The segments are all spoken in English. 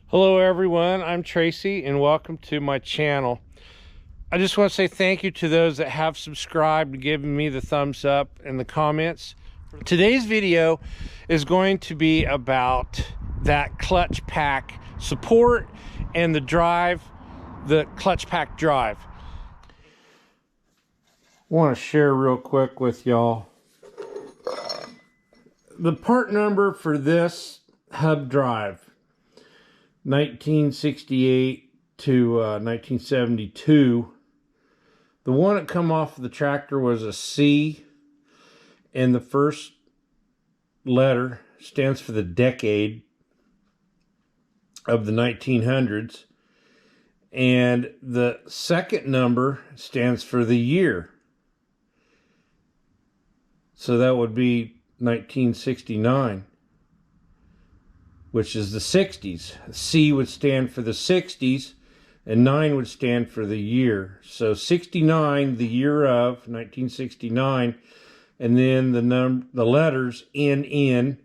Hello everyone, I'm Tracy and welcome to my channel. I just want to say thank you to those that have subscribed and given me the thumbs up in the comments. Today's video is going to be about that clutch pack support and the drive, the clutch pack drive. I want to share real quick with y'all the part number for this hub drive. 1968 to 1972. The one that come off of the tractor was a C, and the first letter stands for the decade of the 1900s, and the second number stands for the year. So that would be 1969. Which is the 60s. C would stand for the 60s, and 9 would stand for the year. So 69, the year of 1969, and then the letters NN.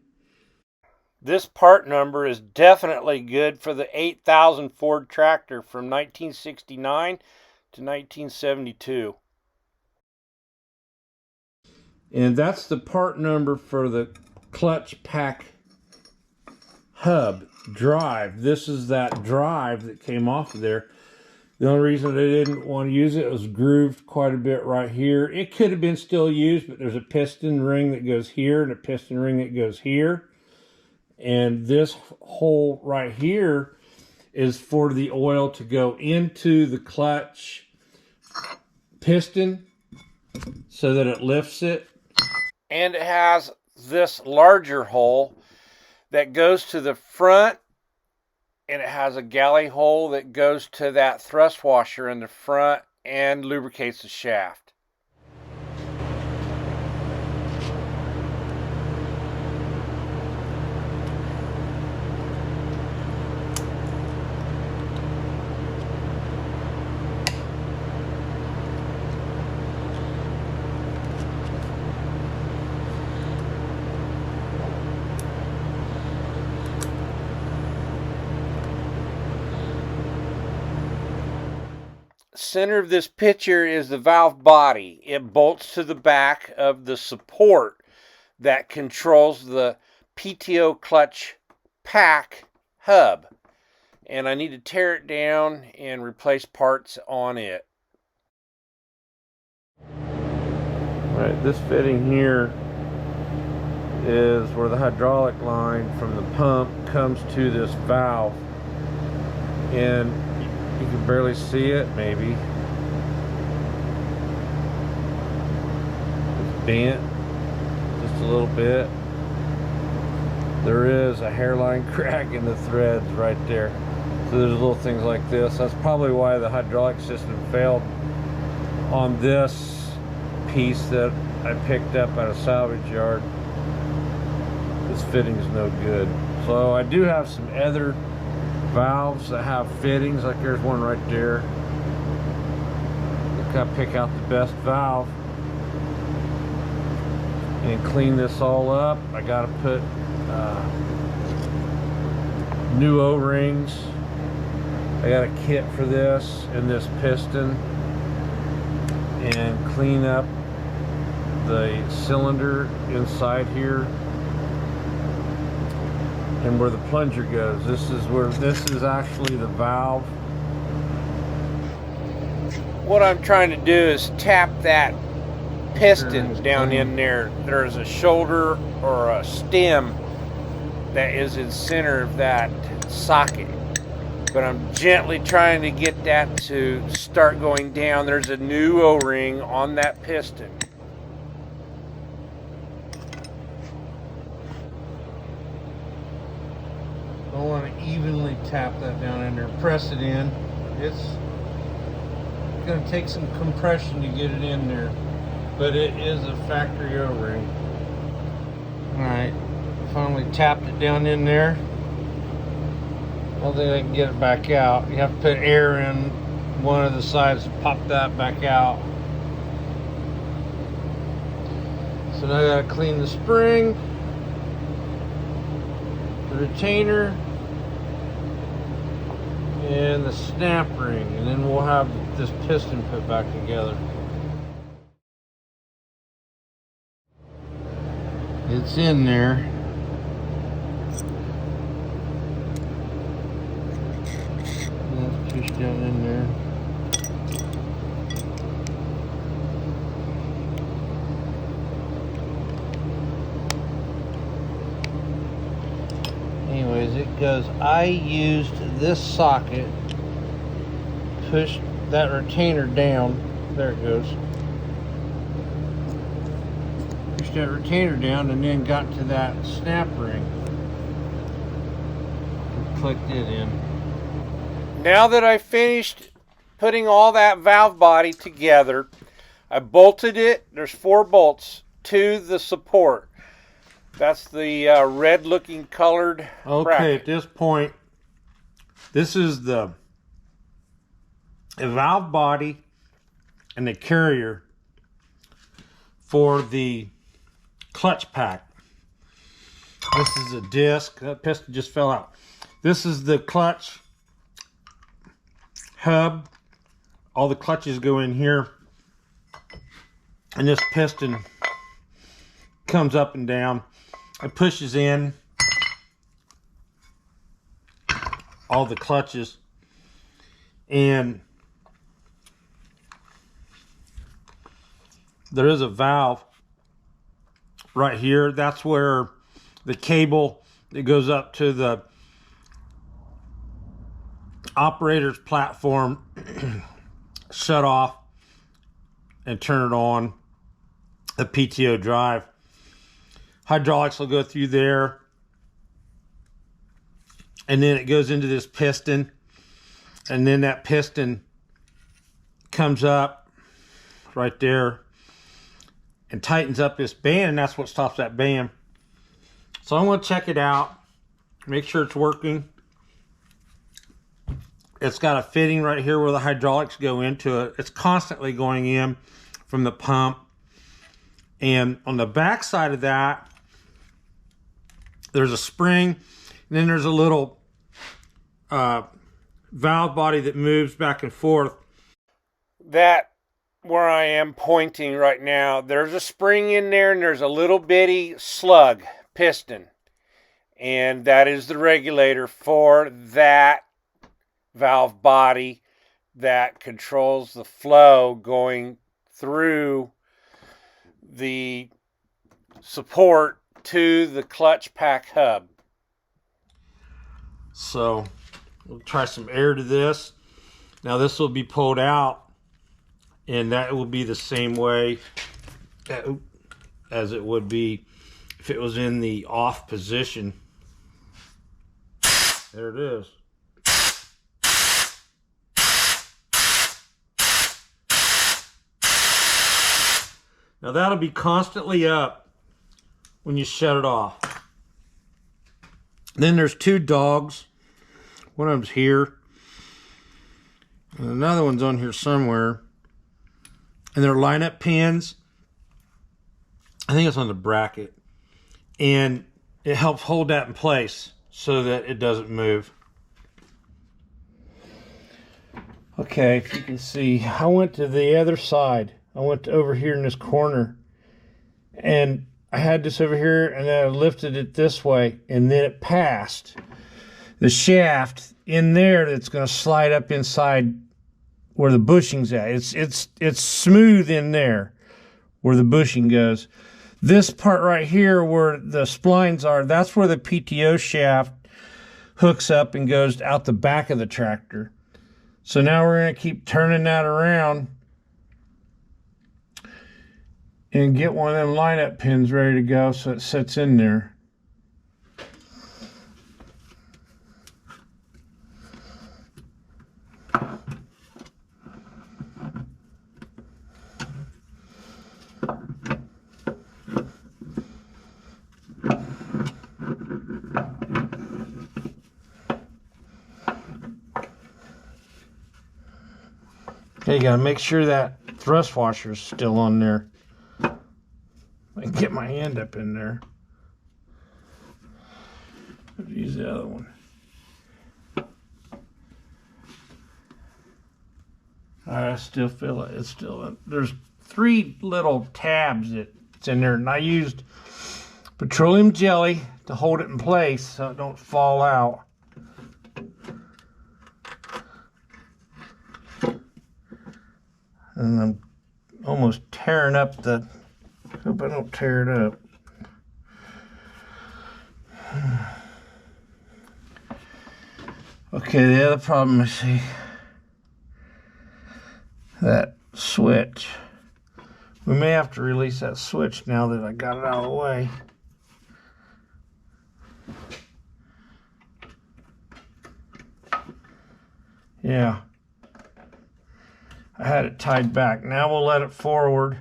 This part number is definitely good for the 8000 Ford tractor from 1969 to 1972. And that's the part number for the clutch pack hub drive. This is that drive that came off of there. The only reason I didn't want to use it was grooved quite a bit right here. It could have been still used, but there's a piston ring that goes here and a piston ring that goes here. And this hole right here is for the oil to go into the clutch piston so that it lifts it. And it has this larger hole that goes to the front, and it has a galley hole that goes to that thrust washer in the front and lubricates the shaft. Center of this picture is the valve body. It bolts to the back of the support that controls the PTO clutch pack hub, and I need to tear it down and replace parts on it. Alright, this fitting here is where the hydraulic line from the pump comes to this valve, and you can barely see it, maybe. It's bent just a little bit. There is a hairline crack in the threads right there. So there's little things like this. That's probably why the hydraulic system failed on this piece that I picked up at a salvage yard. This fitting is no good. So I do have some other valves that have fittings, like there's one right there. Look, I pick out the best valve and clean this all up. I gotta put new O-rings. I got a kit for this and this piston, and clean up the cylinder inside here and where the plunger goes. This is actually the valve. What I'm trying to do is tap that piston down in there. There's a shoulder or a stem that is in the center of that socket, but I'm gently trying to get that to start going down. There's a new O-ring on that piston. I want to evenly tap that down in there, press it in. It's going to take some compression to get it in there, but it is a factory O-ring. Alright, finally tapped it down in there. I don't think I can get it back out. You have to put air in one of the sides to pop that back out. So now I got to clean the spring, the retainer, and the snap ring, and then we'll have this piston put back together. It's in there. That's pushed down in there. Anyways, it goes. I used this socket, pushed that retainer down. There it goes. Pushed that retainer down and then got to that snap ring. Clicked it in. Now that I finished putting all that valve body together, I bolted it. There's 4 bolts to the support. That's the red looking colored bracket. At this point, this is the valve body and the carrier for the clutch pack. This is a disc. That piston just fell out. This is the clutch hub. All the clutches go in here, and this piston comes up and down. It pushes in all the clutches, and there is a valve right here. That's where the cable that goes up to the operator's platform shut off and turn it on the PTO drive. Hydraulics will go through there, and then it goes into this piston, and then that piston comes up right there and tightens up this band, and that's what stops that band. So I'm going to check it out, make sure it's working. It's got a fitting right here where the hydraulics go into it. It's constantly going in from the pump, and on the back side of that, there's a spring, and then there's a little valve body that moves back and forth. That, where I am pointing right now, there's a spring in there, and there's a little bitty slug piston. And that is the regulator for that valve body that controls the flow going through the support to the clutch pack hub. So we'll try some air to this. Now this will be pulled out, and that will be the same way as it would be if it was in the off position. There it is. Now that'll be constantly up when you shut it off. Then there's 2 dogs. One of them's here, and another one's on here somewhere. And they're lineup pins. I think it's on the bracket. And it helps hold that in place so that it doesn't move. Okay, if you can see, I went to the other side. I went to over here in this corner, and I had this over here, and then I lifted it this way, and then it passed the shaft in there that's going to slide up inside where the bushing's at. It's smooth in there where the bushing goes. This part right here where the splines are, that's where the PTO shaft hooks up and goes out the back of the tractor. So now we're going to keep turning that around and get one of them lineup pins ready to go so it sits in there. Okay, you gotta make sure that thrust washer is still on there. I can get my hand up in there. Use the other one. I still feel it. It's still, there's 3 little tabs that's in there, and I used petroleum jelly to hold it in place so it don't fall out. And I'm almost tearing up the, hope I don't tear it up. Okay, the other problem is, see, that switch. We may have to release that switch now that I got it out of the way. Yeah. I had it tied back. Now we'll let it forward.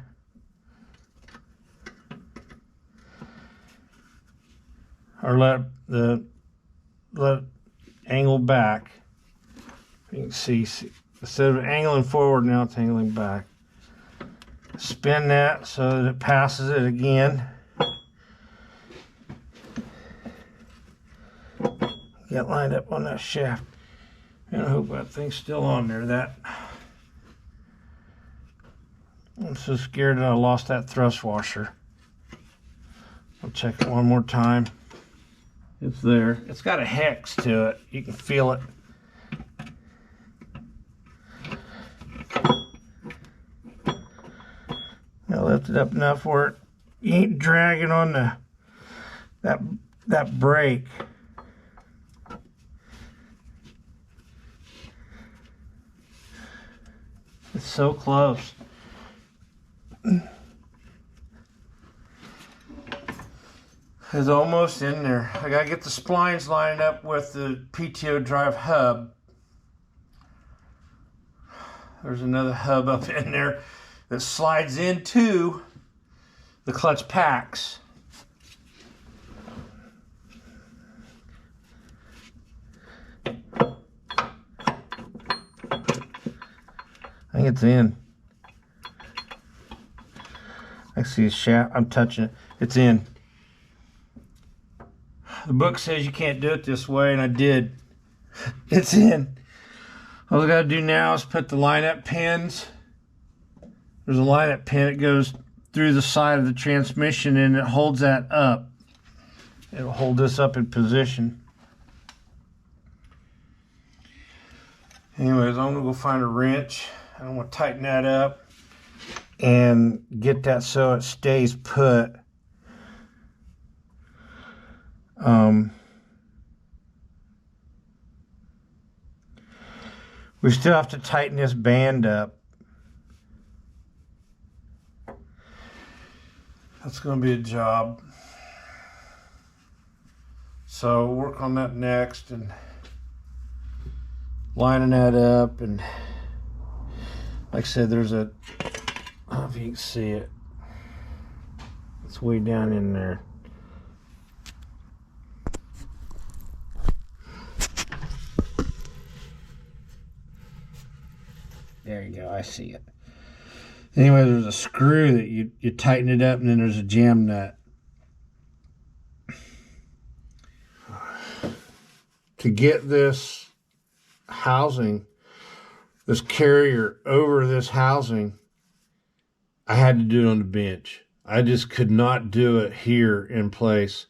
Or let it angle back. You can see, instead of angling forward, now it's angling back. Spin that so that it passes it again. Get lined up on that shaft. And I hope that thing's still on there. I'm so scared that I lost that thrust washer. I'll check it one more time. It's there. It's got a hex to it. You can feel it. Now lift it up enough where you ain't dragging on that brake. It's so close. It's almost in there. I gotta get the splines lined up with the PTO drive hub. There's another hub up in there that slides into the clutch packs. I think it's in. I see a shaft. I'm touching it. It's in. The book says you can't do it this way, and I did. It's in. All I gotta do now is put the line-up pins. There's a line-up pin that goes through the side of the transmission, and it holds that up. It'll hold this up in position. Anyways, I'm gonna go find a wrench. I'm gonna tighten that up and get that so it stays put. We still have to tighten this band up. That's going to be a job. So we'll work on that next and lining that up. And like I said, there's a, I don't know if you can see it. It's way down in there. There you go, I see it. Anyway, there's a screw that you tighten it up, and then there's a jam nut. To get this housing, this carrier over this housing, I had to do it on the bench. I just could not do it here in place.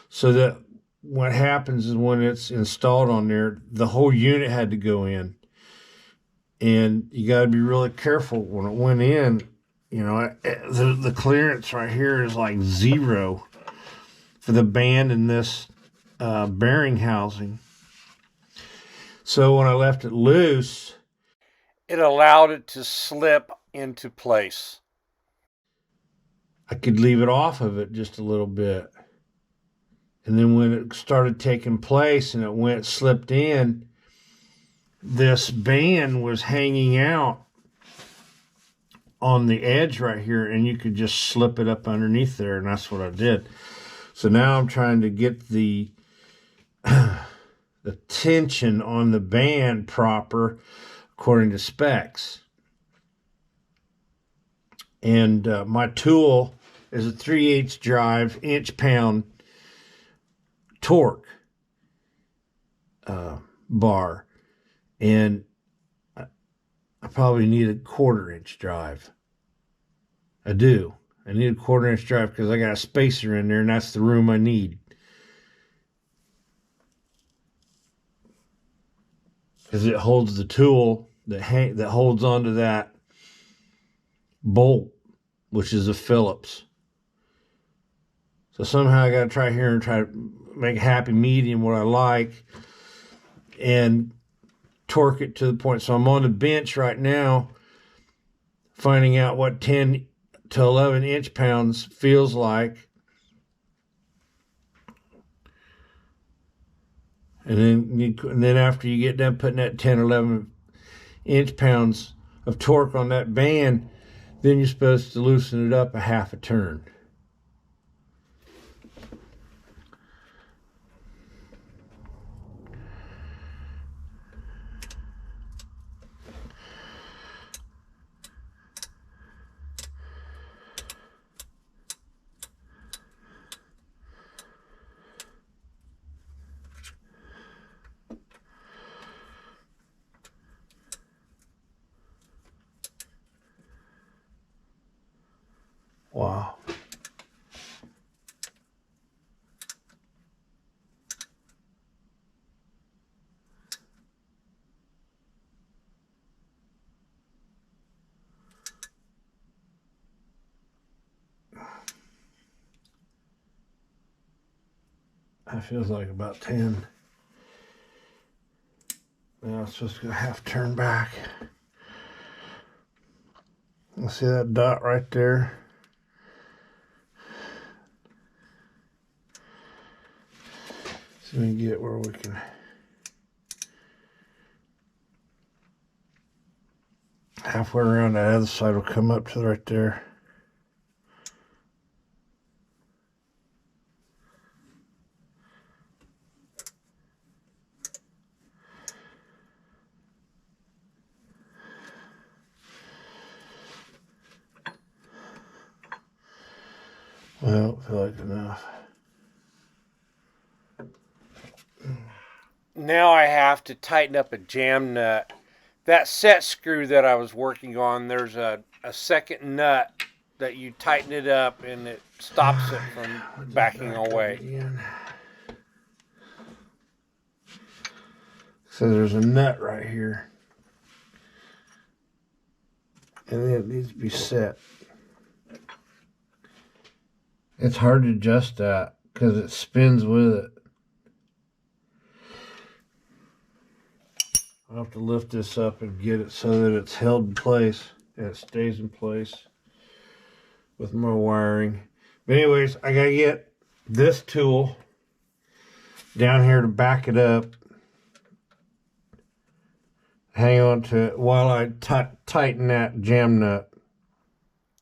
So that what happens is when it's installed on there, the whole unit had to go in. And you got to be really careful when it went in. You know, the clearance right here is like 0 for the band and this bearing housing. So when I left it loose, it allowed it to slip into place. I could leave it off of it just a little bit. And then when it started taking place and it slipped in, this band was hanging out on the edge right here, and you could just slip it up underneath there, and that's what I did. So now I'm trying to get the tension on the band proper according to specs. And my tool is a 3/8 drive, inch-pound torque bar. And I probably need a 1/4-inch drive. I do. I need a 1/4-inch drive because I got a spacer in there, and that's the room I need. Because it holds the tool that holds onto that bolt, which is a Phillips. So somehow I got to try here and try to make a happy medium what I like and torque it to the point. So I'm on the bench right now finding out what 10 to 11 inch-pounds feels like. And then after you get done putting that 10 or 11 inch-pounds of torque on that band, then you're supposed to loosen it up a half a turn. Wow. That feels like about 10. Now it's supposed to go half turn back. You see that dot right there? So we can get where we can halfway around that other side will come up to right there. Well, I feel like enough. Now I have to tighten up a jam nut. That set screw that I was working on, there's a second nut that you tighten it up and it stops it from backing away. So there's a nut right here. And it needs to be set. It's hard to adjust that because it spins with it. I'll have to lift this up and get it so that it's held in place and it stays in place with my wiring. But anyways, I gotta get this tool down here to back it up. Hang on to it while I tighten that jam nut.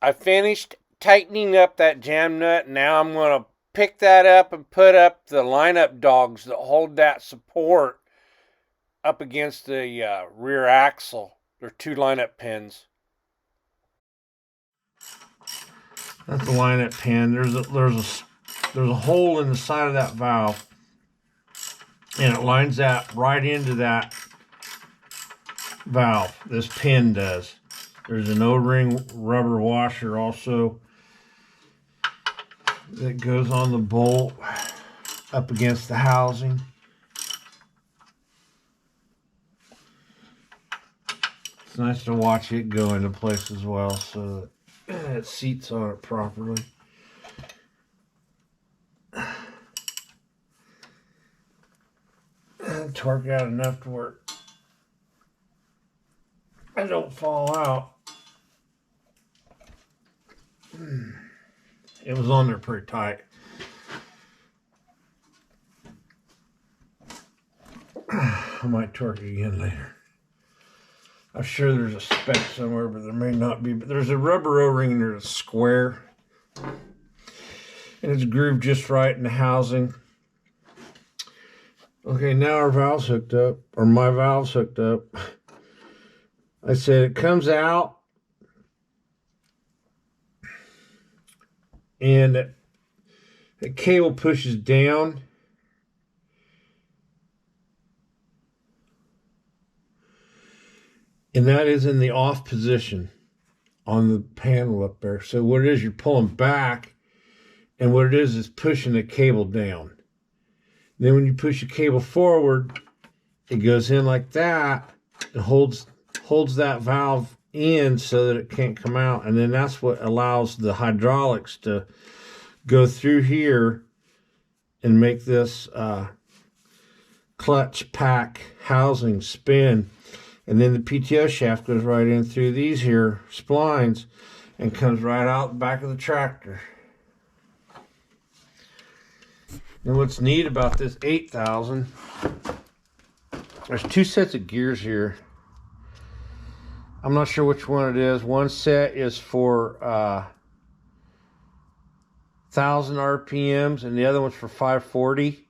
I finished tightening up that jam nut. Now I'm going to pick that up and put up the lineup dogs that hold that support up against the rear axle. They're 2 lineup pins. That's the lineup pin. There's a hole in the side of that valve, and it lines that right into that valve. This pin does. There's an O-ring rubber washer also that goes on the bolt up against the housing. It's nice to watch it go into place as well so that it seats on it properly. And torque out enough to where I don't fall out. It was on there pretty tight. I might torque it again later. I'm sure there's a spec somewhere, but there may not be. But there's a rubber O-ring and there's a square. And it's grooved just right in the housing. Okay, now our valve's hooked up, or my valve's hooked up. I said it comes out and the cable pushes down. And that is in the off position on the panel up there. So what it is, you're pulling back, and what it is pushing the cable down. Then when you push the cable forward, it goes in like that and holds that valve in so that it can't come out. And then that's what allows the hydraulics to go through here and make this clutch pack housing spin. And then the PTO shaft goes right in through these here splines and comes right out the back of the tractor. And what's neat about this 8000, there's two sets of gears here. I'm not sure which one it is. One set is for 1000 RPMs and the other one's for 540.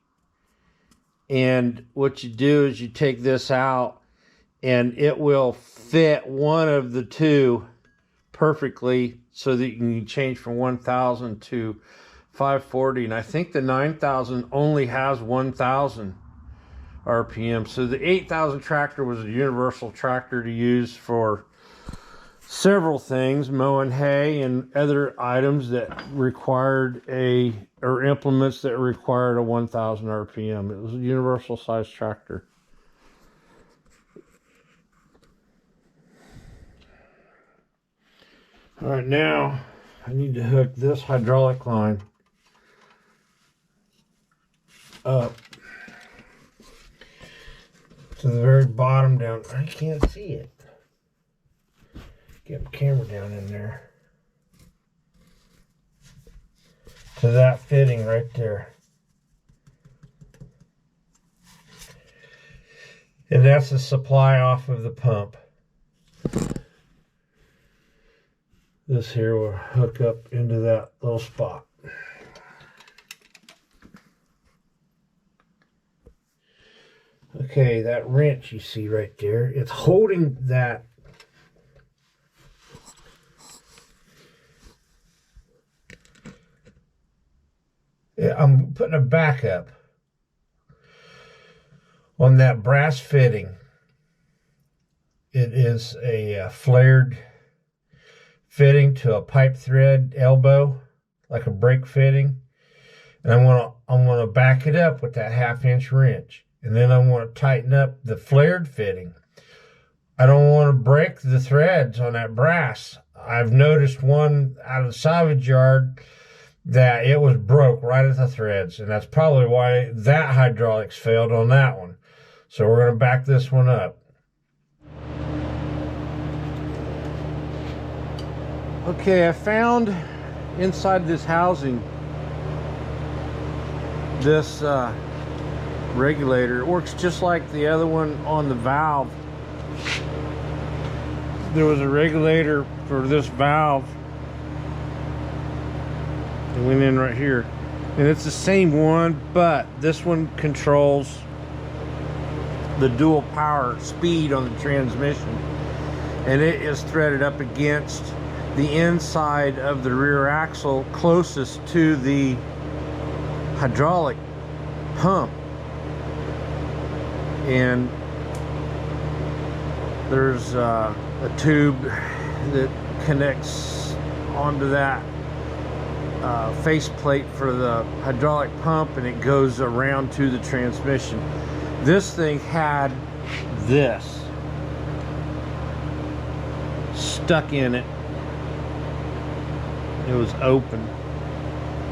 And what you do is you take this out and it will fit one of the two perfectly so that you can change from 1000 to 540. And I think the 9000 only has 1000 RPM. So the 8000 tractor was a universal tractor to use for several things, mowing hay and other items that required or implements that required a 1000 RPM. It was a universal size tractor. All right, now I need to hook this hydraulic line up to the very bottom down. I can't see it. Get my camera down in there. To that fitting right there. And that's the supply off of the pump. This here will hook up into that little spot. Okay, that wrench you see right there, it's holding that I'm putting a backup on that brass fitting. It is a flared fitting to a pipe thread elbow, like a brake fitting. And I'm gonna back it up with that 1/2-inch wrench. And then I want to tighten up the flared fitting. I don't want to break the threads on that brass. I've noticed one out of the salvage yard that it was broke right at the threads, and that's probably why that hydraulics failed on that one. So we're going to back this one up. Okay, I found inside this housing this regulator. It works just like the other one on the valve. There was a regulator for this valve. It went in right here, and it's the same one, but this one controls the dual power speed on the transmission, and it is threaded up against the inside of the rear axle closest to the hydraulic pump. And there's a tube that connects onto that faceplate for the hydraulic pump, and it goes around to the transmission. This thing had this stuck in it. It was open.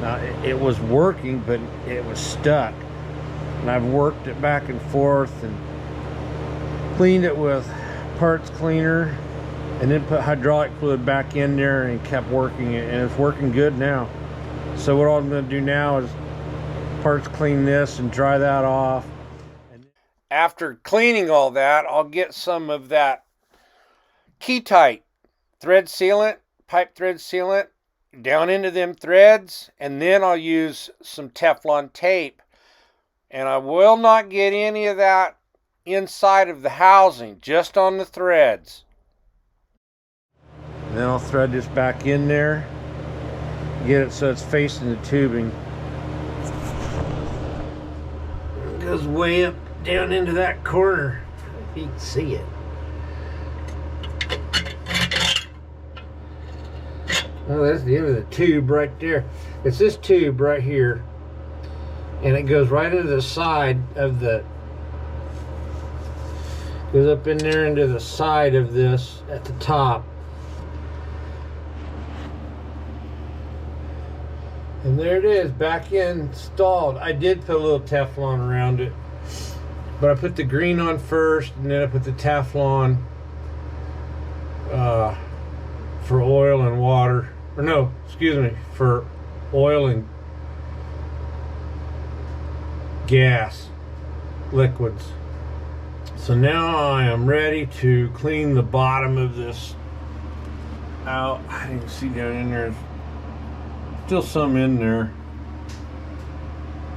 Now it was working, but it was stuck. And I've worked it back and forth and cleaned it with parts cleaner, and then put hydraulic fluid back in there and kept working it, and it's working good now. So what I'm going to do now is parts clean this and dry that off. After cleaning all that, I'll get some of that Key-Tight thread sealant, pipe thread sealant, down into them threads, and then I'll use some Teflon tape. And I will not get any of that inside of the housing, just on the threads. And then I'll thread this back in there, get it so it's facing the tubing. It goes way up down into that corner, if you can see it. Oh, that's the end of the tube right there. It's this tube right here. And it goes right into the side of the, goes up in there into the side of this at the top. And there it is, back installed. I did put a little Teflon around it, but I put the green on first, and then I put the Teflon for oil and water. Or no, excuse me, for oil and gas liquids. So now I am ready to clean the bottom of this out. I can see down in there, still some in there,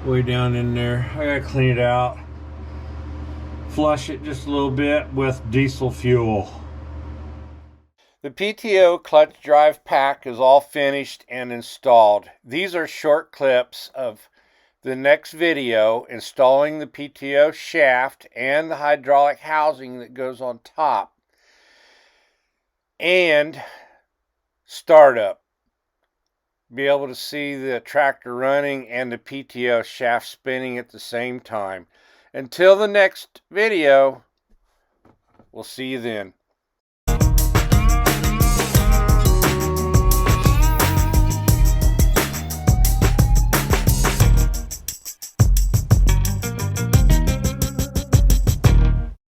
way down in there. I gotta clean it out, flush it just a little bit with diesel fuel. The PTO clutch drive pack is all finished and installed. These are short clips of the next video installing the PTO shaft and the hydraulic housing that goes on top, and startup. Be able to see the tractor running and the PTO shaft spinning at the same time. Until the next video, we'll see you then.